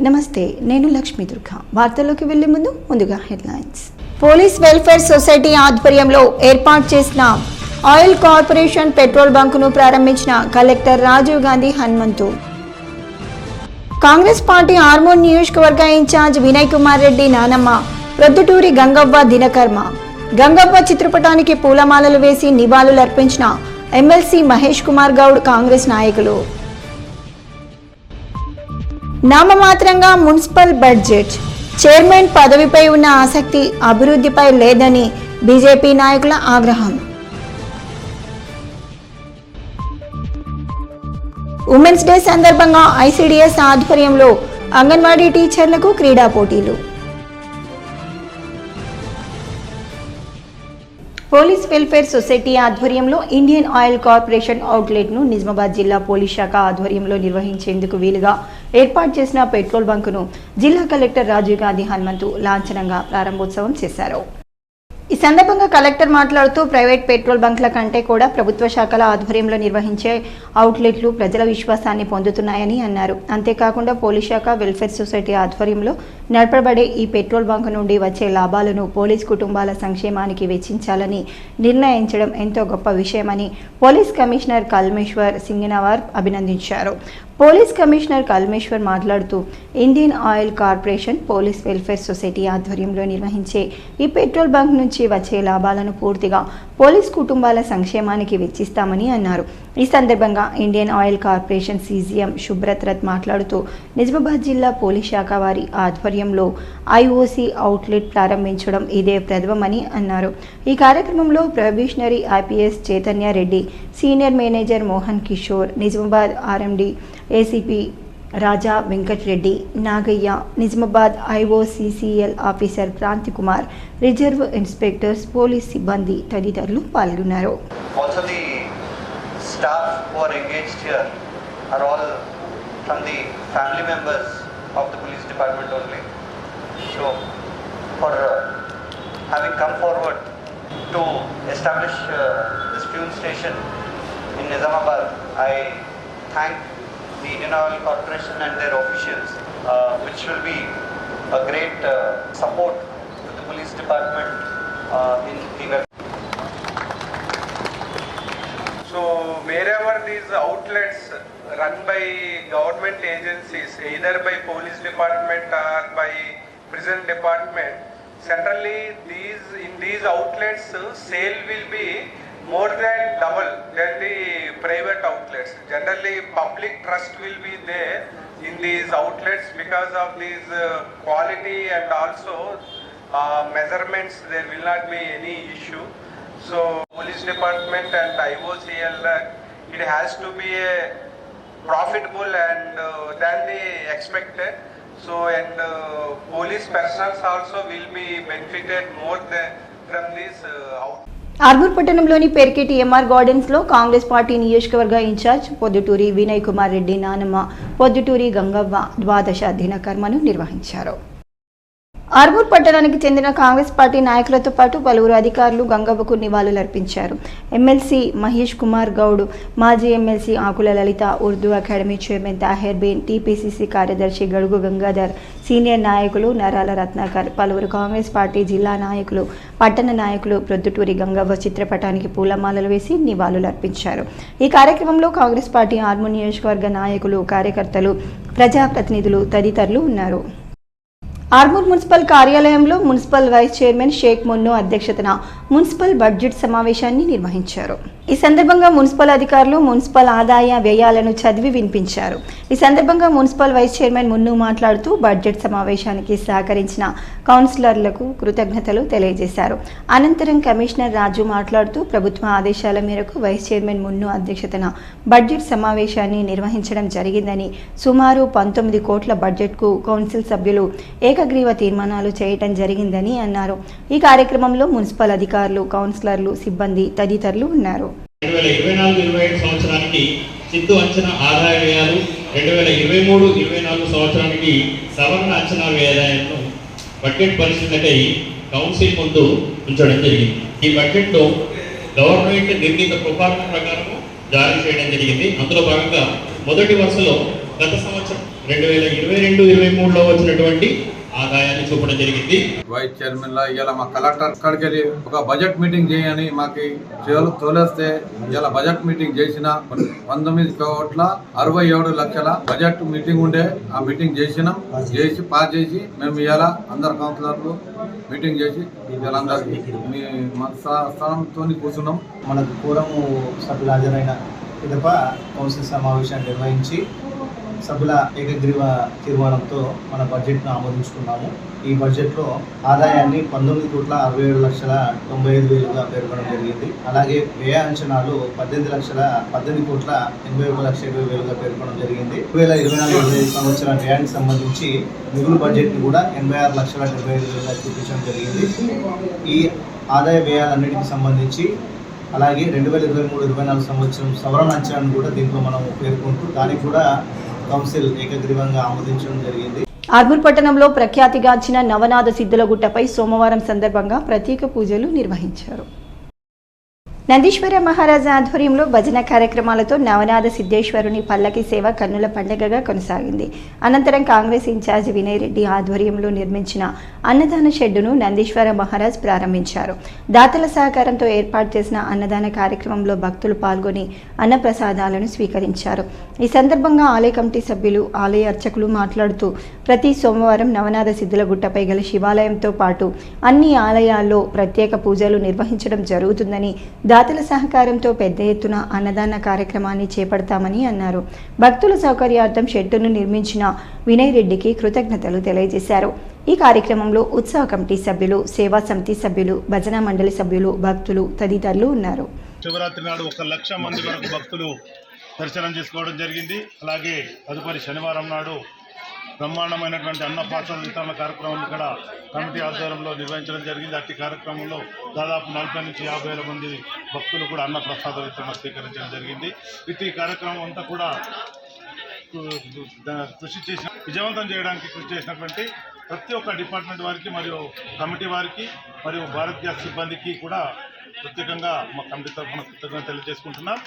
నమస్తే, నేను లక్ష్మీ దుర్గా. వార్తల్లోకి వెళ్లే ముందుగా హెడ్లైన్స్. పోలీస్ వెల్ఫేర్ సొసైటీ ఆధ్వర్యంలో ఏర్పాటు చేసిన ఆయిల్ కార్పొరేషన్ పెట్రోల్ బంకును ప్రారంభించిన కలెక్టర్ రాజీవ్ గాంధీ హనుమంతు. కాంగ్రెస్ పార్టీ ఆర్మూర్ నియోజకవర్గ ఇన్ఛార్జ్ వినయ్ కుమార్ రెడ్డి నానమ్మ, ప్రొద్దుటూరి గంగవ్వ దినకర్మ. గంగవ్వ చిత్రపటానికి పూలమాలలు వేసి నివాళులర్పించిన ఎమ్మెల్సీ మహేష్ కుమార్ గౌడ్ కాంగ్రెస్ నాయకులు. నామమాత్రంగా మున్సిపల్ బడ్జెట్, చైర్మన్ పదవిపై ఉన్న ఆసక్తి అభివృద్ధిపై లేదని బీజేపీ నాయకుల ఆగ్రహం. ఉమెన్స్ డే సందర్భంగా ఐసీడీఎస్ ఆధ్వర్యంలో అంగన్వాడీ టీచర్లకు క్రీడా పోటీలు. పోలీస్ వెల్ఫేర్ సొసైటీ ఆధ్వర్యంలో ఇండియన్ ఆయిల్ కార్పొరేషన్ అవుట్లెట్ను నిజామాబాద్ జిల్లా పోలీస్ శాఖ ఆధ్వర్యంలో నిర్వహించేందుకు వీలుగా ఏర్పాటు చేసిన పెట్రోల్ బంకును జిల్లా కలెక్టర్ రాజీవ్ గాంధీ హనుమంతు లాంఛనంగా ప్రారంభోత్సవం చేశారు. ఈ సందర్భంగా కలెక్టర్ మాట్లాడుతూ ప్రైవేట్ పెట్రోల్ బంక్ల కంటే కూడా ప్రభుత్వ శాఖల ఆధ్వర్యంలో నిర్వహించే అవుట్లెట్లు ప్రజల విశ్వాసాన్ని పొందుతున్నాయని అన్నారు. అంతేకాకుండా పోలీస్ శాఖ వెల్ఫేర్ సొసైటీ ఆధ్వర్యంలో నడపబడే ఈ పెట్రోల్ బంక్ నుండి వచ్చే లాభాలను పోలీస్ కుటుంబాల సంక్షేమానికి వెచ్చించాలని నిర్ణయించడం ఎంతో గొప్ప విషయమని పోలీస్ కమిషనర్ కల్మేశ్వర్ సింగినవార్ అభినందించారు. పోలీస్ కమిషనర్ కల్మేశ్వర్ మాట్లాడుతూ Indian Oil corporation police welfare society ఆధ్వర్యంలో నిర్వహించే ఈ పెట్రోల్ బంక్ నుంచి వచ్చే లాభాలను పూర్తిగా పోలీస్ కుటుంబాల సంక్షేమానికి వెచ్చిస్తామని అన్నారు. ఈ సందర్భంగా Indian Oil Corporation CGM Subhrat Rath మాట్లాడుతూ నిజామాబాద్ జిల్లా పోలీస్ శాఖ వారి ఆధ్వర్యంలో ఐఓసీ అవుట్లెట్ ప్రారంభించడం ఇదే ప్రథమని అన్నారు. ఈ కార్యక్రమంలో probationary IPS Chaitanya Reddy, senior manager Mohan Kishore, Nizamabad RMD ACP Raja Venkat Reddy, Nagaiah, Nizamabad IOCCL officer Kranthi Kumar, reserve inspectors, police సిబ్బంది తదితరులు పాల్గొన్నారు. Staff who are engaged here are all from the family members of the police department only. So for having come forward to establish this fuel station in Nizamabad, I thank the Indian Oil Corporation and their officials, which will be a great support to the police department in the So wherever these outlets run by government agencies, either by police department or by prison department, centrally in these outlets sale will be more than double than the private outlets. Generally public trust will be there in these outlets because of these quality and also measurements. There will not be any issue. So police department and IOCL, it has to be a profitable and than the expected. So and police personnel also will be benefited more than from this Armoor పట్టణంలోని పెర్కెటి MR gardens లో Congress party నియోజకవర్గ incharge Podduturi Vinay Kumar Reddy నానమ్మ, పొద్దుటూరి గంగవ్వ ద్వాదశ దినకర్మను నిర్వహించారు. ఆర్మూర్ పట్టణానికి చెందిన Congress party నాయకులతో పాటు పలువురు అధికారులు గంగవ్వకు నివాళులర్పించారు. ఎమ్మెల్సీ మహేష్ కుమార్ గౌడ్, మాజీ MLC Akula Lalitha, Urdu academy chairman Taher Bin, TPCC కార్యదర్శి గడుగు గంగాధర్, సీనియర్ నాయకులు నరాల రత్నాకర్, పలువురు కాంగ్రెస్ పార్టీ జిల్లా నాయకులు, పట్టణ నాయకులు ప్రొద్దుటూరి గంగవ్వ చిత్రపటానికి పూలమాలలు వేసి నివాళులర్పించారు. ఈ కార్యక్రమంలో కాంగ్రెస్ పార్టీ ఆర్మూర్ నియోజకవర్గ నాయకులు, కార్యకర్తలు, ప్రజాప్రతినిధులు తదితరులు ఉన్నారు. ఆర్మూర్ మున్సిపల్ కార్యాలయంలో మున్సిపల్ వైస్ చైర్మన్ షేక్ మున్ను అధ్యక్షతన మున్సిపల్ బడ్జెట్ సమావేశాన్ని నిర్వహించారు. ఈ సందర్భంగా మున్సిపల్ అధికారులు మున్సిపల్ ఆదాయ వ్యయాలను చదివి వినిపించారు. ఈ సందర్భంగా మున్సిపల్ వైస్ చైర్మన్ మున్ను మాట్లాడుతూ బడ్జెట్ సమావేశానికి సహకరించిన కౌన్సిలర్లకు కృతజ్ఞతలు తెలియజేశారు. అనంతరం కమిషనర్ రాజు మాట్లాడుతూ ప్రభుత్వ ఆదేశాల మేరకు వైస్ చైర్మన్ మున్ను అధ్యక్షతన బడ్జెట్ సమావేశాన్ని నిర్వహించడం జరిగిందని, సుమారు 19 కోట్ల బడ్జెట్కు కౌన్సిల్ సభ్యులు ఏకగ్రీవ తీర్మానాలు చేయటం జరిగిందని అన్నారు. ఈ కార్యక్రమంలో మున్సిపల్ అధికారులు, కౌన్సిలర్లు, సిబ్బంది తదితరులు ఉన్నారు. 2024-25 సంవత్సరానికి చిత్తు అంచనా ఆదాయ వ్యయాలు, 2023-24 సంవత్సరానికి సవరణ అంచనా వ్యయాలను బడ్జెట్ పరిశీలనకై కౌన్సిల్ ముందు ఉంచడం జరిగింది. ఈ బడ్జెట్లో గవర్నమెంట్ నిర్ణీత ప్రొఫార్మా ప్రకారం జారీ చేయడం జరిగింది. అందులో భాగంగా మొదటి వరుసలో గత సంవత్సరం 2022-23లో వచ్చినటువంటి ఆదాయాన్ని చూపడం జరిగింది. వైస్ చైర్మన్ లా ఇవాళ మా కలెక్టర్ అక్కడికి వెళ్ళి ఒక బడ్జెట్ మీటింగ్ చేయని మాకు తోలేస్తే ఇవాళ బడ్జెట్ మీటింగ్ చేసిన 19,67,00,000 బడ్జెట్ మీటింగ్ ఉండే. ఆ మీటింగ్ చేసినాం, పాస్ చేసి మేము ఇవాళ అందరు కౌన్సిలర్లు మీటింగ్ చేసి ఇవాళ అందరికి మీ స్థానంతో కూర్చున్నాం. మనకు పూర్వము సభ్యులు హాజరైన పిదప కౌన్సిల్ సమావేశాన్ని నిర్వహించి సభ్యుల ఏకగ్రీవ తీర్మానంతో మన బడ్జెట్ను ఆమోదించుకున్నాము. ఈ బడ్జెట్లో ఆదాయాన్ని 19,67,95,000గా పేర్కొనడం జరిగింది. అలాగే వ్యయ అంచనాలు 18,18,81,20,000గా పేర్కొనడం జరిగింది. 2024-25 సంవత్సరం వ్యయానికి సంబంధించి మిగులు బడ్జెట్ని కూడా 86,75,000గా చూపించడం జరిగింది. ఈ ఆదాయ వ్యయాలన్నిటికీ సంబంధించి అలాగే 2023-24 సంవత్సరం సవరణ అంచనాను కూడా దీంట్లో మనం పేర్కొంటూ దానికి కూడా కౌన్సిల్ ఏకగ్రీవంగా ఆమోదించడం జరిగింది. ఆర్మూర్ పట్టణంలో ప్రఖ్యాతిగాంచిన నవనాథ సిద్ధుల గుట్టపై సోమవారం సందర్భంగా ప్రత్యేక పూజలు నిర్వహించారు. నందీశ్వర మహారాజా ఆధ్వర్యంలో భజన కార్యక్రమాలతో నవనాథ సిద్ధేశ్వరుని పల్లకి సేవ కన్నుల పండుగగా కొనసాగింది. అనంతరం కాంగ్రెస్ ఇన్ఛార్జ్ వినయ్ రెడ్డి ఆధ్వర్యంలో నిర్మించిన అన్నదాన షెడ్డును నందీశ్వర మహారాజ్ ప్రారంభించారు. దాతల సహకారంతో ఏర్పాటు చేసిన అన్నదాన కార్యక్రమంలో భక్తులు పాల్గొని అన్నప్రసాదాలను స్వీకరించారు. ఈ సందర్భంగా ఆలయ కమిటీ సభ్యులు, ఆలయ అర్చకులు మాట్లాడుతూ ప్రతి సోమవారం నవనాథ సిద్ధుల గుట్టపై గల శివాలయంతో పాటు అన్ని ఆలయాల్లో ప్రత్యేక పూజలు నిర్వహించడం జరుగుతుందని, దాతల సహకారంతో పెద్ద ఎత్తున అన్నదాన కార్యక్రమాన్ని చేపడతామని అన్నారు. భక్తుల సౌకర్యార్థం షెడ్డును నిర్మించిన వినయ్ రెడ్డికి కృతజ్ఞతలు తెలియజేశారు. ఈ కార్యక్రమంలో ఉత్సవ కమిటీ సభ్యులు, సేవా సమితి సభ్యులు, భజన మండలి సభ్యులు, భక్తులు తదితరులు ఉన్నారు. శివరాత్రి నాడు 1,00,000 మంది వరకు భక్తులు దర్శనం చేసుకోవడం జరిగింది. అలాగే తదుపరి శనివారం నాడు బ్రహ్మాండమైనటువంటి అన్నప్రసాద వితరణ కార్యక్రమం ఇక్కడ కమిటీ ఆధ్వర్యంలో నిర్వహించడం జరిగింది. అట్టి కార్యక్రమంలో దాదాపు 40 నుంచి 50,000 మంది భక్తులు కూడా అన్నప్రసాద వితరణ స్వీకరించడం జరిగింది. ఇట్టి కార్యక్రమం అంతా కూడా విజయవంతం చేయడానికి కృషి చేసినటువంటి ప్రతి ఒక్క డిపార్ట్మెంట్ వారికి మరియు కమిటీ వారికి మరియు భారత్ గ్యాస్ సిబ్బందికి కూడా ప్రత్యేకంగా మా కమిటీ తరఫున కృతజ్ఞతలు తెలియజేసుకుంటున్నాం.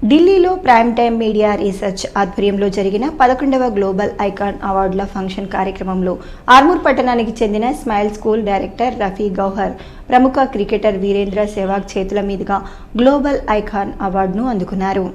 ఢిల్లీలో ప్రైమ్ టైమ్ మీడియా రీసెర్చ్ ఆధ్వర్యంలో జరిగిన 11వ గ్లోబల్ ఐకాన్ అవార్డుల ఫంక్షన్ కార్యక్రమంలో ఆర్మూర్ పట్టణానికి చెందిన smile school director Rafi Gauhar, ప్రముఖ క్రికెటర్ వీరేంద్ర సెహ్వాగ్ చేతుల మీదుగా గ్లోబల్ ఐకాన్ అవార్డును అందుకున్నారు.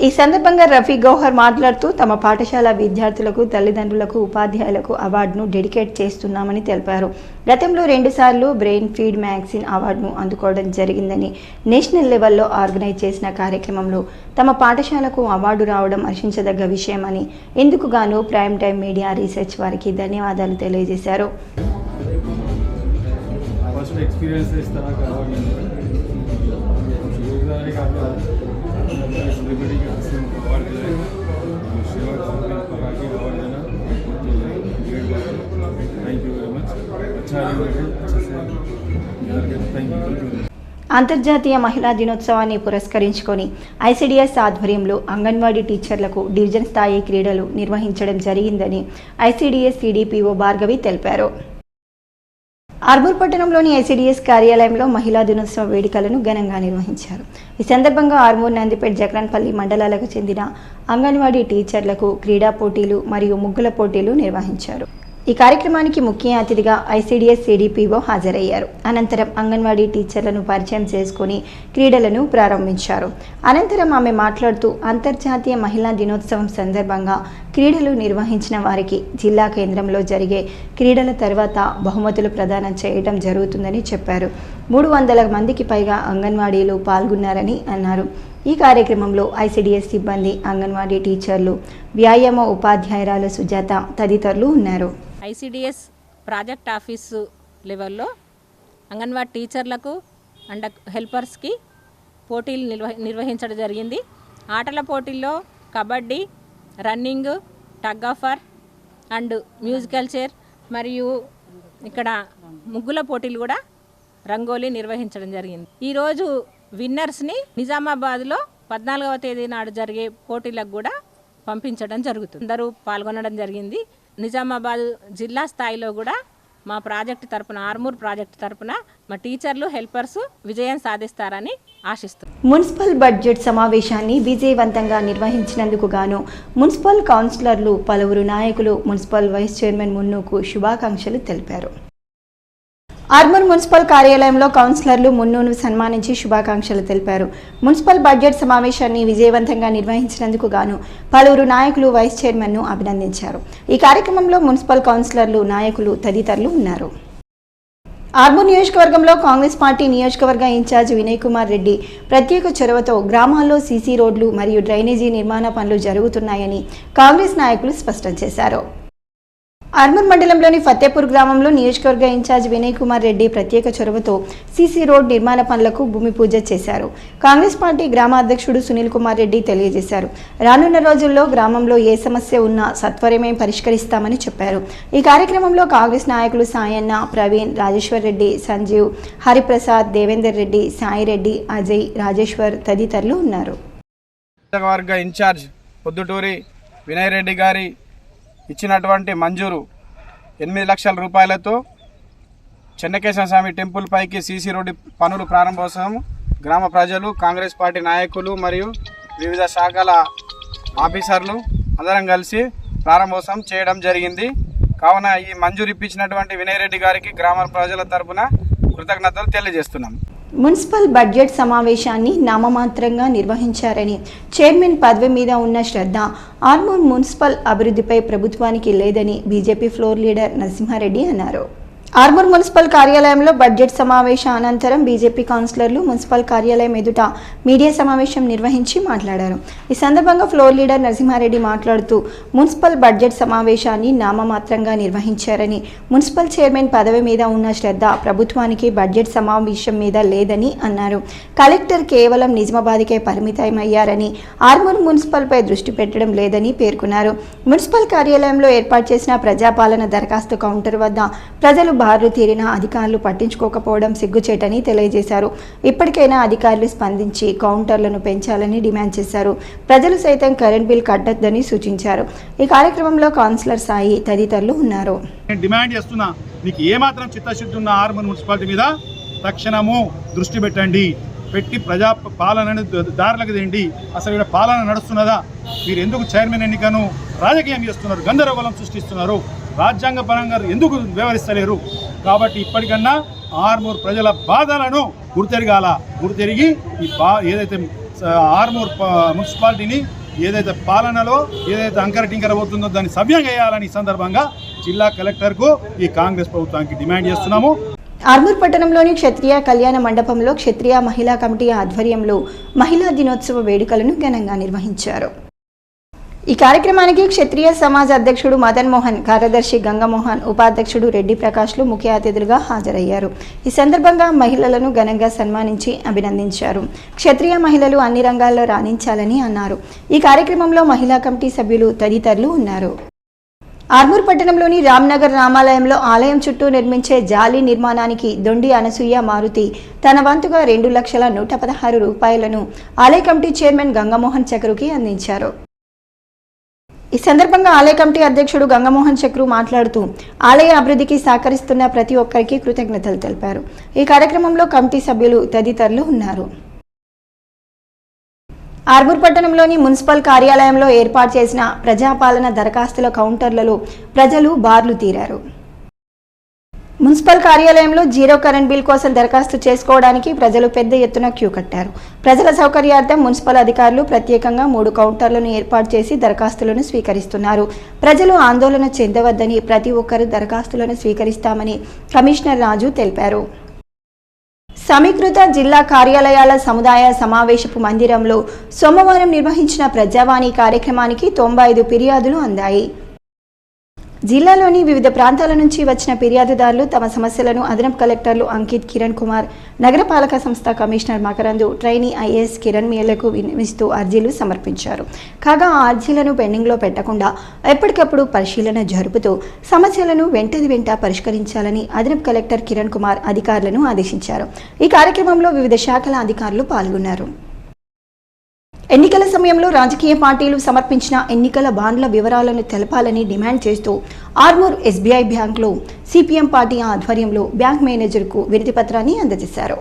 ఈ సందర్భంగా రఫీ గౌహర్ మాట్లాడుతూ తమ పాఠశాల విద్యార్థులకు, తల్లిదండ్రులకు, ఉపాధ్యాయులకు అవార్డును డెడికేట్ చేస్తున్నామని తెలిపారు. గతంలో 2 సార్లు బ్రెయిన్ ఫీడ్ మ్యాగజైన్ అవార్డును అందుకోవడం జరిగిందని, నేషనల్ లెవెల్లో ఆర్గనైజ్ చేసిన కార్యక్రమంలో తమ పాఠశాలకు అవార్డు రావడం హర్షించదగ్గ విషయమని, ఇందుకు గాను ప్రైమ్ టైమ్ మీడియా రీసెర్చ్ వారికి ధన్యవాదాలు తెలియజేశారు. అంతర్జాతీయ మహిళా దినోత్సవాన్ని పురస్కరించుకొని ఐసిడిఎస్ ఆధ్వర్యంలో అంగన్వాడీ టీచర్లకు డివిజన్ స్థాయి క్రీడలు నిర్వహించడం జరిగిందని ఐసిడిఎస్ సిడిపిఓ భార్గవి తెలిపారు. ఆర్మూర్ పట్టణంలోని ఐసిడిఎస్ కార్యాలయంలో మహిళా దినోత్సవ వేడుకలను ఘనంగా నిర్వహించారు. ఈ సందర్భంగా ఆర్మూర్, నందిపేట్, జక్రన్పల్లి మండలాలకు చెందిన అంగన్వాడీ టీచర్లకు క్రీడా పోటీలు మరియు ముగ్గుల పోటీలు నిర్వహించారు. ఈ కార్యక్రమానికి ముఖ్య అతిథిగా ఐసిడిఎస్ సిడిపిఓ హాజరయ్యారు. అనంతరం అంగన్వాడీ టీచర్లను పరిచయం చేసుకుని క్రీడలను ప్రారంభించారు. అనంతరం ఆమె మాట్లాడుతూ అంతర్జాతీయ మహిళా దినోత్సవం సందర్భంగా క్రీడలు నిర్వహించిన వారికి జిల్లా కేంద్రంలో జరిగే క్రీడల తర్వాత బహుమతులు ప్రదానం చేయడం జరుగుతుందని చెప్పారు. 300 మందికి పైగా అంగన్వాడీలు పాల్గొన్నారని అన్నారు. ఈ కార్యక్రమంలో ఐసిడిఎస్ సిబ్బంది, అంగన్వాడీ టీచర్లు, వ్యాయామ ఉపాధ్యాయురాలు సుజాత తదితరులు ఉన్నారు. ఐసిడిఎస్ ప్రాజెక్ట్ ఆఫీసు లెవెల్లో అంగన్వాడీ టీచర్లకు అండ్ హెల్పర్స్కి పోటీలు నిర్వహించడం జరిగింది. ఆటల పోటీల్లో kabaddi, running, tug of war and musical chair మరియు ఇక్కడ ముగ్గుల పోటీలు కూడా రంగోలీ నిర్వహించడం జరిగింది. ఈరోజు విన్నర్స్ని నిజామాబాద్లో 14వ తేదీ నాడు జరిగే పోటీలకు కూడా పంపించడం జరుగుతుంది. అందరూ పాల్గొనడం జరిగింది. నిజామాబాద్ జిల్లా స్థాయిలో కూడా మా ప్రాజెక్టు తరపున ఆర్మూర్ ప్రాజెక్టు తరపున మా టీచర్లు హెల్పర్స్ విజయం సాధిస్తారని ఆశిస్తున్నాం. మున్సిపల్ బడ్జెట్ సమావేశాన్ని విజయవంతంగా నిర్వహించినందుకు గాను మున్సిపల్ కౌన్సిలర్లు, పలువురు నాయకులు మున్సిపల్ వైస్ చైర్మన్ మున్నుకు శుభాకాంక్షలు తెలిపారు. ఆర్మూర్ మున్సిపల్ కార్యాలయంలో కౌన్సిలర్లు మున్నును సన్మానించి శుభాకాంక్షలు తెలిపారు. మున్సిపల్ బడ్జెట్ సమావేశాన్ని విజయవంతంగా నిర్వహించినందుకు గాను పలువురు నాయకులు వైస్ చైర్మన్ను అభినందించారు. ఈ కార్యక్రమంలో మున్సిపల్ కౌన్సిలర్లు, నాయకులు తదితరులు ఉన్నారు. ఆర్మూర్ నియోజకవర్గంలో కాంగ్రెస్ పార్టీ నియోజకవర్గ ఇన్ఛార్జ్ వినయ్ కుమార్ రెడ్డి ప్రత్యేక చొరవతో గ్రామాల్లో సీసీ రోడ్లు మరియు డ్రైనేజీ నిర్మాణ పనులు జరుగుతున్నాయని కాంగ్రెస్ నాయకులు స్పష్టం చేశారు. ఆర్మూర్ మండలంలోని ఫతేపూర్ గ్రామంలో నియోజకవర్గ ఇన్ఛార్జ్ వినయ్ కుమార్ రెడ్డి ప్రత్యేక చొరవతో సీసీ రోడ్ నిర్మాణ పనులకు భూమి పూజ చేశారు. కాంగ్రెస్ పార్టీ గ్రామ అధ్యక్షుడు సునీల్ కుమార్ రెడ్డి తెలియజేశారు. రానున్న రోజుల్లో గ్రామంలో ఏ సమస్య ఉన్నా సత్వరమే పరిష్కరిస్తామని చెప్పారు. ఈ కార్యక్రమంలో కాంగ్రెస్ నాయకులు సాయన్న, ప్రవీణ్, రాజేశ్వర్ రెడ్డి, సంజీవ్, హరిప్రసాద్, దేవేందర్ రెడ్డి, సాయిరెడ్డి, అజయ్, రాజేశ్వర్ తదితరులు ఉన్నారు. వర్గ ఇన్ఛార్జ్ పొద్దుటూరి వినయ్ రెడ్డి గారి ఇచ్చినటువంటి మంజూరు 8 లక్షల రూపాయలతో చెన్నకేశ్వర స్వామి టెంపుల్ పైకి సీసీ రోడ్డు పనులు ప్రారంభోత్సవం గ్రామ ప్రజలు, కాంగ్రెస్ పార్టీ నాయకులు మరియు వివిధ శాఖల ఆఫీసర్లు అందరం కలిసి ప్రారంభోత్సవం చేయడం జరిగింది. కావున ఈ మంజూరు ఇప్పించినటువంటి వినయ్ రెడ్డి గారికి గ్రామ ప్రజల తరపున కృతజ్ఞతలు తెలియజేస్తున్నాం. మున్సిపల్ బడ్జెట్ సమావేశాన్ని నామమాత్రంగా నిర్వహించారని, చైర్మన్ పదవి మీద ఉన్న శ్రద్ధ ఆర్మూర్ మున్సిపల్ అభివృద్ధిపై ప్రభుత్వానికి లేదని బీజేపీ ఫ్లోర్ లీడర్ నరసింహారెడ్డి అన్నారు. ఆర్మూర్ మున్సిపల్ కార్యాలయంలో బడ్జెట్ సమావేశం అనంతరం బీజేపీ కౌన్సిలర్లు మున్సిపల్ కార్యాలయం ఎదుట మీడియా సమావేశం నిర్వహించి మాట్లాడారు. ఈ సందర్భంగా ఫ్లోర్ లీడర్ నరసింహారెడ్డి మాట్లాడుతూ మున్సిపల్ బడ్జెట్ సమావేశాన్ని నామమాత్రంగా నిర్వహించారని, మున్సిపల్ చైర్మన్ పదవి మీద ఉన్న శ్రద్ధ ప్రభుత్వానికి బడ్జెట్ సమావేశం మీద లేదని అన్నారు. కలెక్టర్ కేవలం నిజామాబాద్కే పరిమితమయ్యారని, ఆర్మూర్ మున్సిపల్పై దృష్టి పెట్టడం లేదని పేర్కొన్నారు. మున్సిపల్ కార్యాలయంలో ఏర్పాటు చేసిన ప్రజాపాలన దరఖాస్తు కౌంటర్ వద్ద ప్రజలు బార్లు తీరిన అధికారులు పట్టించుకోకపోవడం సిగ్గుచేటని తెలియజేశారు. ఇప్పటికైనా అధికారులు స్పందించి కౌంటర్లను పెంచాలని డిమాండ్ చేశారు. ప్రజలు సైతం కరెంట్ బిల్ కట్టొద్దని సూచించారు. ఈ కార్యక్రమంలో కౌన్సిలర్ సాయి తదితరులు ఉన్నారు. డిమాండ్ చేస్తున్నా, మీకు ఏమాత్రం చిత్తశుద్ధి ఉన్న ఆర్మూర్ మున్సిపాలిటీ మీద తక్షణము దృష్టి పెట్టండి, పెట్టి ప్రజా పాలనను దారులకు తేండి. అసలు ఇక్కడ పాలన నడుస్తున్నదా? మీరు ఎందుకు చైర్మన్ ఎన్నికను రాజకీయం చేస్తున్నారు, గందరగోళం సృష్టిస్తున్నారు, రాజ్యాంగ పరంగా ఎందుకు వ్యవహరిస్తలేరు? కాబట్టి ఇప్పటికన్నా ఆర్మూర్ ప్రజల బాధలను గుర్తెరిగి ఈ ఏదైతే ఆర్మూర్ మున్సిపాలిటీని ఏదైతే పాలనలో ఏదైతే అంకర టింకర అవుతుందో దాన్ని సవ్యంగా వేయాలని ఈ సందర్భంగా జిల్లా కలెక్టర్కు ఈ కాంగ్రెస్ ప్రభుత్వానికి డిమాండ్ చేస్తున్నాము. ఆర్మూర్ పట్టణంలోని క్షత్రియ కళ్యాణ మండపంలో క్షత్రియ మహిళా కమిటీ ఆధ్వర్యంలో మహిళా దినోత్సవ వేడుకలను ఘనంగా నిర్వహించారు. ఈ కార్యక్రమానికి క్షత్రియ సమాజ్ అధ్యక్షుడు మదన్ మోహన్, కార్యదర్శి గంగమోహన్, ఉపాధ్యక్షుడు రెడ్డి ప్రకాష్లు ముఖ్య అతిథులుగా హాజరయ్యారు. ఈ సందర్భంగా మహిళలను ఘనంగా సన్మానించి అభినందించారు. క్షత్రియ మహిళలు అన్ని రంగాల్లో రాణించాలని అన్నారు. ఈ కార్యక్రమంలో మహిళా కమిటీ సభ్యులు తదితరులు ఉన్నారు. ఆర్మూర్ పట్టణంలోని రామ్నగర్ రామాలయంలో ఆలయం చుట్టూ నిర్మించే జాలీ నిర్మాణానికి దొండి అనసూయ మారుతి తన వంతుగా 2,116,000 రూపాయలను ఆలయ కమిటీ చైర్మన్ గంగమోహన్ చక్రుకి అందించారు. ఈ సందర్భంగా ఆలయ కమిటీ అధ్యక్షుడు గంగమోహన్ చక్రు మాట్లాడుతూ ఆలయ అభివృద్ధికి సహకరిస్తున్న ప్రతి ఒక్కరికి కృతజ్ఞతలు తెలిపారు. ఈ కార్యక్రమంలో కమిటీ సభ్యులు తదితరులు ఉన్నారు. ఆర్మూర్ పట్టణంలోని మున్సిపల్ కార్యాలయంలో ఏర్పాటు చేసిన ప్రజాపాలన దరఖాస్తుల కౌంటర్లలో ప్రజలు బార్లు తీరారు. మున్సిపల్ కార్యాలయంలో జీరో కరెంట్ బిల్ కోసం దరఖాస్తు చేసుకోవడానికి ప్రజలు పెద్ద ఎత్తున క్యూ కట్టారు. ప్రజల సౌకర్యార్థం మున్సిపల్ అధికారులు ప్రత్యేకంగా 3 కౌంటర్లను ఏర్పాటు చేసి దరఖాస్తులను స్వీకరిస్తున్నారు. ప్రజలు ఆందోళన చెందవద్దని, ప్రతి ఒక్కరూ దరఖాస్తులను స్వీకరిస్తామని కమిషనర్ రాజు తెలిపారు. సమీకృత జిల్లా కార్యాలయాల సముదాయ సమావేశపు మందిరంలో సోమవారం నిర్వహించిన ప్రజావాణి కార్యక్రమానికి 95 ఫిర్యాదులు అందాయి. జిల్లాలోని వివిధ ప్రాంతాల నుంచి వచ్చిన ఫిర్యాదుదారులు తమ సమస్యలను అదనపు కలెక్టర్లు అంకిత్, కిరణ్ కుమార్, నగరపాలక సంస్థ commissioner Makarandu, trainee IAS Kiran మీలకు వినిపిస్తూ అర్జీలు సమర్పించారు. కాగా ఆ అర్జీలను పెండింగ్లో పెట్టకుండా ఎప్పటికప్పుడు పరిశీలన జరుపుతూ సమస్యలను వెంట పరిష్కరించాలని అదనపు కలెక్టర్ కిరణ్ కుమార్ అధికారులను ఆదేశించారు. ఈ కార్యక్రమంలో వివిధ శాఖల అధికారులు పాల్గొన్నారు. ఎన్నికల సమయంలో రాజకీయ పార్టీలు సమర్పించిన ఎన్నికల బాండ్ల వివరాలను తెలపాలని డిమాండ్ చేస్తూ ఆర్మూర్ ఎస్బీఐ బ్యాంకులో సిపిఎం పార్టీ ఆధ్వర్యంలో బ్యాంక్ మేనేజర్కు వినతి పత్రాన్ని అందజేశారు.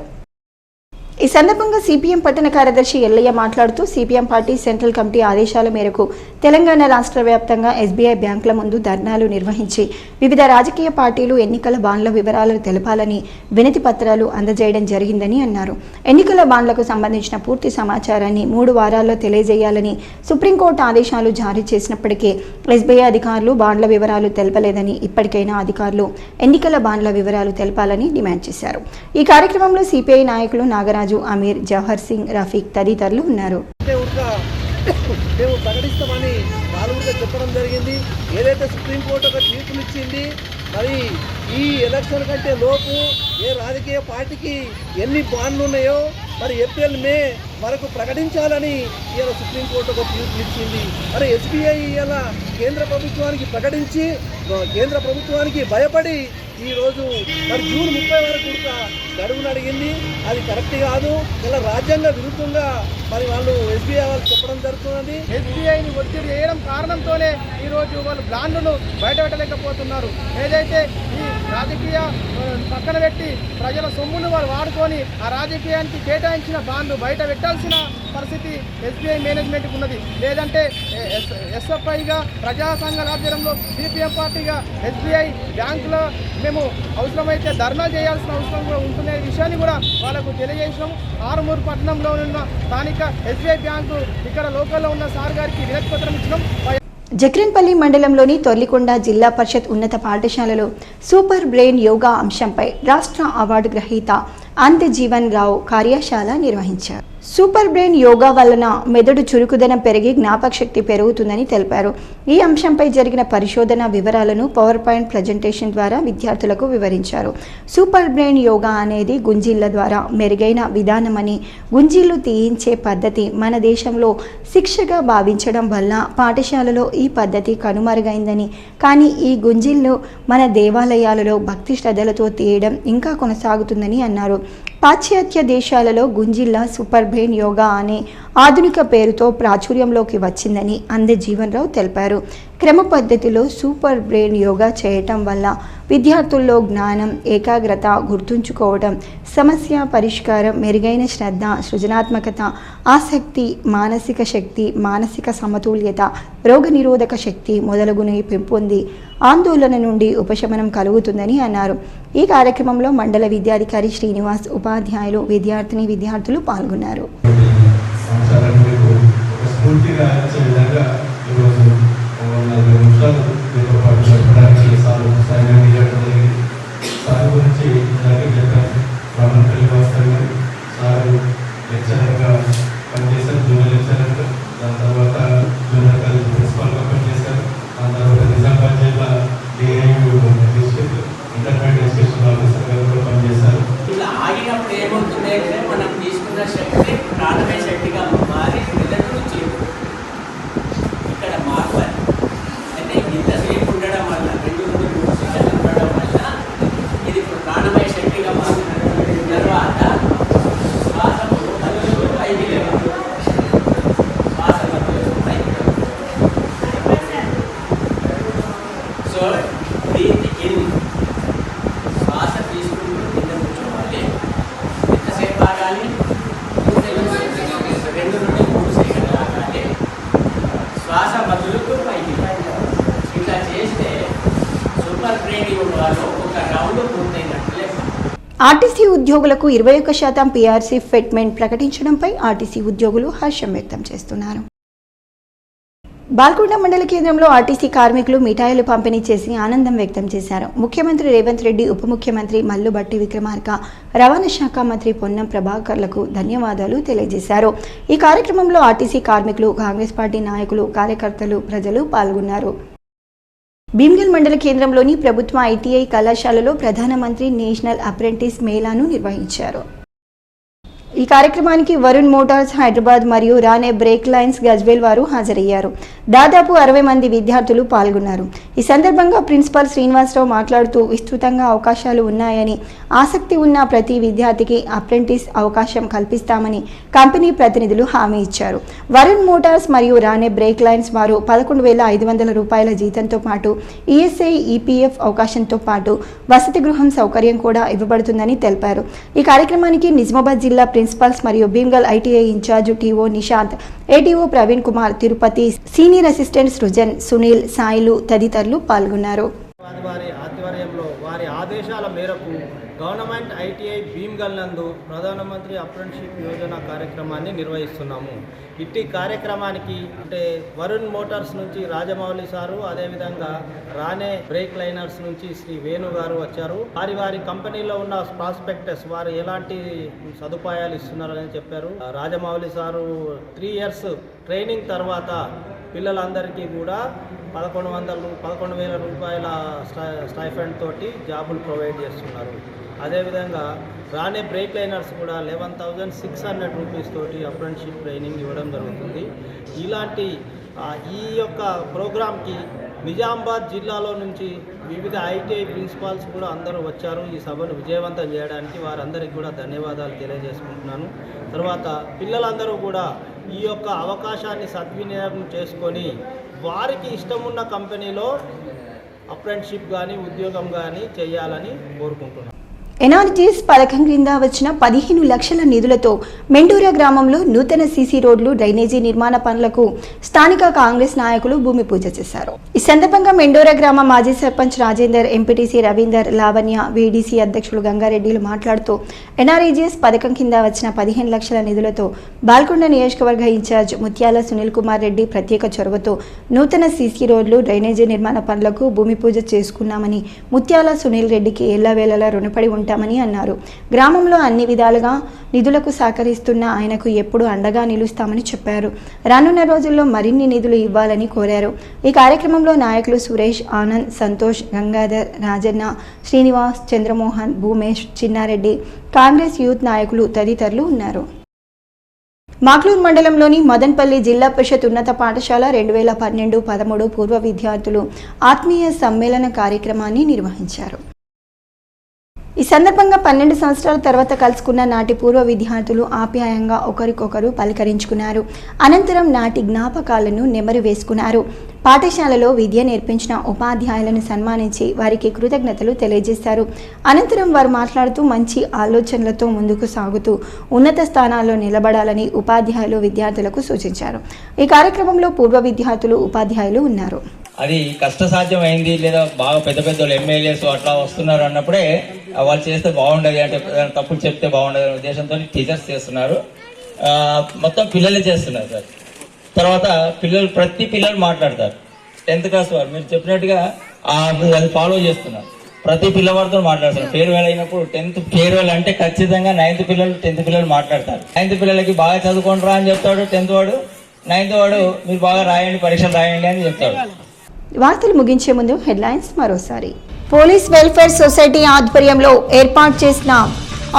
ఈ సందర్భంగా సిపిఎం పట్టణ కార్యదర్శి ఎల్లయ్య మాట్లాడుతూ సిపిఎం పార్టీ సెంట్రల్ కమిటీ ఆదేశాల మేరకు తెలంగాణ రాష్ట్ర వ్యాప్తంగా ఎస్బీఐ బ్యాంకుల ముందు ధర్నాలు నిర్వహించి వివిధ రాజకీయ పార్టీలు ఎన్నికల బాండ్ల వివరాలను తెలపాలని వినతి పత్రాలు అందజేయడం జరిగిందని అన్నారు. ఎన్నికల బాండ్లకు సంబంధించిన పూర్తి సమాచారాన్ని 3 వారాల్లో తెలియజేయాలని సుప్రీంకోర్టు ఆదేశాలు జారీ చేసినప్పటికీ ఎస్బీఐ అధికారులు బాండ్ల వివరాలు తెలపలేదని ఇప్పటికైనా అధికారులు ఎన్నికల బాండ్ల వివరాలు తెలపాలని డిమాండ్ చేశారు. ఈ కార్యక్రమంలో సిపిఐ నాయకులు నాగరాజు, అమీర్, జవహర్ సింగ్, రఫీక్ తదితరులు ఉన్నారు. మేము ప్రకటిస్తామని వాళ్ళు కూడా చెప్పడం జరిగింది. ఏదైతే సుప్రీంకోర్టు ఒక తీర్పునిచ్చింది, మరి ఈ ఎలక్షన్ కంటే లోపు ఏ రాజకీయ పార్టీకి ఎన్ని బాండ్లు ఉన్నాయో మరి ఏప్రిల్, మే వరకు ప్రకటించాలని ఇవాళ సుప్రీంకోర్టు ఒక తీర్పునిచ్చింది. మరి ఎస్బీఐ ఇవాళ కేంద్ర ప్రభుత్వానికి ప్రకటించి కేంద్ర ప్రభుత్వానికి భయపడి ఈరోజు మరి జూన్ 30 వరకు కూడా గడువును అడిగింది. అది కరెక్ట్ కాదు. ఇలా రాజ్యాంగ విరుద్ధంగా మరి వాళ్ళు ఎస్బీఐ వాళ్ళు చెప్పడం జరుగుతున్నది. ఎస్బీఐని ఒత్తిడి చేయడం కారణంతోనే ఈరోజు వాళ్ళు బాండ్లను బయటపెట్టలేకపోతున్నారు. ఏదైతే ఈ రాజకీయ పక్కన పెట్టి ప్రజల సొమ్మును వాళ్ళు వాడుకొని ఆ రాజకీయానికి కేటాయించిన బాండ్లు బయట పెట్టాల్సిన పరిస్థితి ఎస్బీఐ మేనేజ్మెంట్కి ఉన్నది. లేదంటే ఎస్ఎఫ్ఐగా ప్రజా సంఘాల ఆధ్వర్యంలో సిపిఎం పార్టీగా ఎస్బీఐ బ్యాంకులో మేము అవసరమైతే ధర్నా చేయాల్సిన అవసరం కూడా ఉంటున్న విషయాన్ని కూడా వాళ్ళకు తెలియజేసినాం. ఆరుమూరు పట్టణంలో ఉన్న స్థానిక ఎస్బీఐ బ్యాంకు ఇక్కడ లోకల్లో ఉన్న సార్ గారికి వినతి పత్రం ఇచ్చినాం. జక్రన్పల్లి మండలంలోని తొర్లికొండ జిల్లా పరిషత్ ఉన్నత పాఠశాలలో సూపర్ బ్రెయిన్ యోగా అంశంపై రాష్ట్ర అవార్డు గ్రహీత అంత జీవన్ రావు కార్యశాల నిర్వహించారు. సూపర్ బ్రెయిన్ యోగా వలన మెదడు చురుకుదనం పెరిగి జ్ఞాపకశక్తి పెరుగుతుందని తెలిపారు. ఈ అంశంపై జరిగిన పరిశోధన వివరాలను పవర్ పాయింట్ ప్రజెంటేషన్ ద్వారా విద్యార్థులకు వివరించారు. సూపర్ బ్రెయిన్ యోగా అనేది గుంజిళ్ల ద్వారా మెరుగైన విధానమని, గుంజిళ్లు తీయించే పద్ధతి మన దేశంలో శిక్షగా భావించడం వల్ల పాఠశాలలో ఈ పద్ధతి కనుమరుగైందని, కానీ ఈ గుంజిళ్లు మన దేవాలయాలలో భక్తి శ్రద్ధలతో తీయడం ఇంకా కొనసాగుతుందని అన్నారు. పాశ్చాత్య దేశాలలో గుంజిళ్ళ సూపర్ బ్రెయిన్ యోగా అనే ఆధునిక పేరుతో ప్రాచుర్యంలోకి వచ్చిందని అంద జీవన్ రావు తెలిపారు. క్రమ పద్ధతిలో సూపర్ బ్రెయిన్ యోగా చేయటం వల్ల విద్యార్థుల్లో జ్ఞానం, ఏకాగ్రత, గుర్తుంచుకోవడం, సమస్య పరిష్కారం, మెరుగైన శ్రద్ధ, సృజనాత్మకత, ఆసక్తి, మానసిక శక్తి, మానసిక సమతుల్యత, రోగనిరోధక శక్తి మొదలగునవి పెంపొంది ఆందోళన నుండి ఉపశమనం కలుగుతుందని అన్నారు. ఈ కార్యక్రమంలో మండల విద్యాధికారి శ్రీనివాస్, ఉపాధ్యాయులు, విద్యార్థులు పాల్గొన్నారు. ఆగినప్పుడు ఏమవుతుంది అంటే మనం తీసుకున్న శక్తి ప్రాణమే శక్తిగా మారి మెదడు నుంచి ఇక్కడ మార్పాలి. అంటే ఇంతసేపు ఉండడం వల్ల 2-3 సెకండ్లు ఉండడం వల్ల ఇది ఇప్పుడు ప్రాణమయ శక్తిగా మారినటువంటి తర్వాత శ్వాస బదులు పైకి లేవాలి. శ్వాస బదులు పైకి. సో బ్రీత్ ఇన్, శ్వాస తీసుకుంటూ కింద కూర్చోవాలి. ఎంతసేపు ఆగాలి? 2-3 సెకండ్లు ఆగాలి. శ్వాస బదులుకు పైకి. ఇట్లా చేస్తే సూపర్ బ్రెయిన్ యోగాలో ఒక రౌండ్ పూర్తయినట్లు లెక్క. ఆర్టీసీ ఉద్యోగులకు 21% పీఆర్సీ ఫిట్మెంట్ ప్రకటించడంపై ఆర్టీసీ ఉద్యోగులు హర్షం వ్యక్తం చేస్తున్నారు. బాల్కొండ మండల కేంద్రంలో ఆర్టీసీ కార్మికులు మిఠాయిలు పంపిణీ చేసి ఆనందం వ్యక్తం చేశారు. ముఖ్యమంత్రి రేవంత్ రెడ్డి, ఉప ముఖ్యమంత్రి మల్లుబట్టి విక్రమార్క, రవాణా శాఖ మంత్రి పొన్నం ప్రభాకర్లకు ధన్యవాదాలు తెలియజేశారు. ఈ కార్యక్రమంలో ఆర్టీసీ కార్మికులు, కాంగ్రెస్ పార్టీ నాయకులు, కార్యకర్తలు, ప్రజలు పాల్గొన్నారు. భీమ్గల్ మండల కేంద్రంలోని ప్రభుత్వ ఐటీఐ కళాశాలలో ప్రధానమంత్రి నేషనల్ అప్రెంటిస్ మేళాను నిర్వహించారు. ఈ కార్యక్రమానికి వరుణ్ మోటార్స్ హైదరాబాద్ మరియు రానే బ్రేక్ లైన్స్ గజ్వేల్ వారు హాజరయ్యారు. దాదాపు 60 మంది విద్యార్థులు పాల్గొన్నారు. ఈ సందర్భంగా ప్రిన్సిపాల్ శ్రీనివాసరావు మాట్లాడుతూ విస్తృతంగా అవకాశాలు ఉన్నాయని, ఆసక్తి ఉన్న ప్రతి విద్యార్థికి అప్రెంటిస్ అవకాశం కల్పిస్తామని కంపెనీ ప్రతినిధులు హామీ ఇచ్చారు. వరుణ్ మోటార్స్ మరియు రానే బ్రేక్ లైన్స్ వారు 11,500 రూపాయల జీతంతో పాటు ఈఎస్ఐ, ఈపీఎఫ్ అవకాశంతో పాటు వసతి గృహం సౌకర్యం కూడా ఇవ్వబడుతుందని తెలిపారు. ఈ కార్యక్రమానికి నిజామాబాద్ జిల్లా ప్రిన్సిపల్స్ మరియు Bheemgal ITI in charge TO Nishanth, ATO Praveen Kumar, Tirupati senior assistant Srujan, Sunil, Sailu తదితరులు పాల్గొన్నారు. వారి ఆధ్వర్యంలో వారి ఆదేశాల మేరకు గవర్నమెంట్ ఐటీఐ భీమ్గల్ నందు ప్రధానమంత్రి అప్రెంటిస్షిప్ యోజన కార్యక్రమాన్ని నిర్వహిస్తున్నాము. ఇట్టి కార్యక్రమానికి అంటే వరుణ్ మోటార్స్ నుంచి రాజమౌళి సారు, అదేవిధంగా రానే బ్రేక్ లైనర్స్ నుంచి శ్రీ వేణు గారు వచ్చారు. వారి కంపెనీలో ఉన్న ప్రాస్పెక్టస్ వారు ఎలాంటి సదుపాయాలు ఇస్తున్నారని చెప్పారు. రాజమౌళి సారు 3 years ట్రైనింగ్ తర్వాత పిల్లలందరికీ కూడా 11,000 రూపాయల స్టైఫండ్ తోటి జాబులు ప్రొవైడ్ చేస్తున్నారు. అదేవిధంగా రానే బ్రేక్ లైనర్స్ కూడా 11,600 రూపీస్ తోటి అప్రెంటిస్షిప్ ట్రైనింగ్ ఇవ్వడం జరుగుతుంది. ఇలాంటి ఈ యొక్క ప్రోగ్రామ్కి నిజామాబాద్ జిల్లాలో నుంచి వివిధ ఐటీఐ ప్రిన్సిపాల్స్ కూడా అందరూ వచ్చారు ఈ సభను విజయవంతం చేయడానికి. వారందరికీ కూడా ధన్యవాదాలు తెలియజేసుకుంటున్నాను. తర్వాత పిల్లలందరూ కూడా ఈ యొక్క అవకాశాన్ని సద్వినియోగం చేసుకొని వారికి ఇష్టమున్న కంపెనీలో అప్రెంటిస్షిప్ కానీ ఉద్యోగం కానీ చేయాలని కోరుకుంటున్నాను. ఎన్ఆర్జీఎస్ పథకం క్రింద వచ్చిన 15 లక్షల నిధులతో మెండూరా గ్రామంలో నూతన సీసీ రోడ్లు, డ్రైనేజీ నిర్మాణ పనులకు స్థానిక కాంగ్రెస్ నాయకులు భూమి పూజ చేశారు. ఈ సందర్భంగా మెండూరా గ్రామ మాజీ సర్పంచ్ రాజేందర్, ఎంపీటీసీ రవీందర్, లావణ్య, వీడీసీ అధ్యక్షులు గంగారెడ్డిలు మాట్లాడుతూ ఎన్ఆర్ఈజీఎస్ పథకం కింద వచ్చిన 15 లక్షల నిధులతో బాల్కొండ నియోజకవర్గ ఇన్ఛార్జ్ ముత్యాల సునీల్ కుమార్ రెడ్డి ప్రత్యేక చొరవతో నూతన సీసీ రోడ్లు, డ్రైనేజీ నిర్మాణ పనులకు భూమి పూజ చేసుకున్నామని, ముత్యాల సునీల్ రెడ్డికి ఎల్లవేళలా రుణపడి ఉంటామని అన్నారు. గ్రామంలో అన్ని విధాలుగా నిధులకు సహకరిస్తున్న ఆయనకు ఎప్పుడు అండగా నిలుస్తామని చెప్పారు. రానున్న రోజుల్లో మరిన్ని నిధులు ఇవ్వాలని కోరారు. ఈ కార్యక్రమంలో నాయకులు సురేష్, ఆనంద్, సంతోష్, గంగాధర్, రాజన్న, శ్రీనివాస్, చంద్రమోహన్, భూమేష్, చిన్నారెడ్డి, కాంగ్రెస్ యూత్ నాయకులు తదితరులు ఉన్నారు. మాక్లూర్ మండలంలోని మదన్పల్లి జిల్లా పరిషత్ ఉన్నత పాఠశాల 2012-13 పూర్వ విద్యార్థులు ఆత్మీయ సమ్మేళన కార్యక్రమాన్ని నిర్వహించారు. ఈ సందర్భంగా 12 సంవత్సరాల తర్వాత కలుసుకున్న నాటి పూర్వ విద్యార్థులు ఆప్యాయంగా ఒకరికొకరు పలకరించుకున్నారు. అనంతరం నాటి జ్ఞాపకాలను నెమరు వేసుకున్నారు. పాఠశాలలో విద్య నేర్పించిన ఉపాధ్యాయులను సన్మానించి వారికి కృతజ్ఞతలు తెలియజేశారు. అనంతరం వారు మాట్లాడుతూ మంచి ఆలోచనలతో ముందుకు సాగుతూ ఉన్నత స్థానాల్లో నిలబడాలని ఉపాధ్యాయులు విద్యార్థులకు సూచించారు. ఈ కార్యక్రమంలో పూర్వ విద్యార్థులు, ఉపాధ్యాయులు ఉన్నారు. అది కష్టసాధ్యం అయింది, లేదా బాగా పెద్ద పెద్ద ఎమ్మెల్యేస్ అట్లా వస్తున్నారు అన్నప్పుడే వాళ్ళు చేస్తే బాగుండదు, అంటే తప్పులు చెప్తే బాగుండదు అనే ఉద్దేశంతో టీచర్స్ చేస్తున్నారు. మొత్తం పిల్లలే చేస్తున్నారు సార్. తర్వాత ప్రతి పిల్లలు మాట్లాడతారు. 10th క్లాస్ వారు మీరు చెప్పినట్టుగా అది ఫాలో చేస్తున్నారు. ప్రతి పిల్లవాడితో మాట్లాడతారు. ఫేర్వెల్ అయినప్పుడు 10th ఫేర్వెల్ అంటే ఖచ్చితంగా 9th పిల్లలు 10th పిల్లలు మాట్లాడతారు. 9th పిల్లలకి బాగా చదువుకుంటారా అని చెప్తాడు 10th వాడు. 9th వాడు మీరు బాగా రాయండి, పరీక్షలు రాయండి అని చెప్తాడు. వార్తలు ముగించే ముందు హెడ్లైన్స్ మరోసారి. పోలీస్ వెల్ఫేర్ సొసైటీ ఆధ్వర్యంలో ఏర్పాటు చేసిన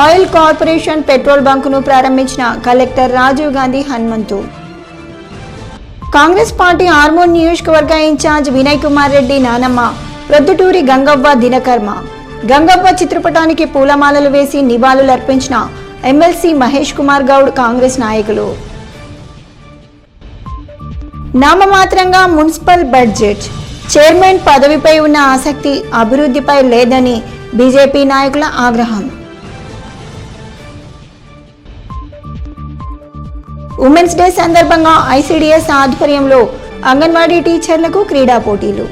ఆయిల్ కార్పొరేషన్ పెట్రోల్ బంకును ప్రారంభించిన కలెక్టర్ రాజీవ్ గాంధీ హనుమంతు. కాంగ్రెస్ పార్టీ ఆర్మూర్ నియోజకవర్గ ఇన్ఛార్జ్ వినయ్ కుమార్ రెడ్డి నానమ్మ, ప్రొద్దుటూరి గంగవ్వ దినకర్మ. గంగవ్వ చిత్రపటానికి పూలమాలలు వేసి నివాళులర్పించిన ఎమ్మెల్సీ మహేష్ కుమార్ గౌడ్, కాంగ్రెస్ నాయకులు. నామమాత్రంగా మున్సిపల్ బడ్జెట్, చైర్మన్ పదవిపై ఉన్న ఆసక్తి అభివృద్ధిపై లేదని బీజేపీ నాయకుల ఆగ్రహం. ఉమెన్స్ డే సందర్భంగా ఐసీడీఎస్ ఆధ్వర్యంలో అంగన్వాడీ టీచర్లకు క్రీడా పోటీలు.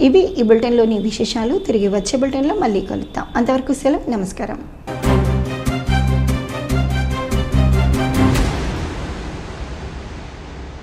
ఇవి ఈ బులెటిన్లోని విశేషాలు. తిరిగి వచ్చే బులెటిన్లో మళ్ళీ కలుద్దాం. అంతవరకు సెలవు. నమస్కారం.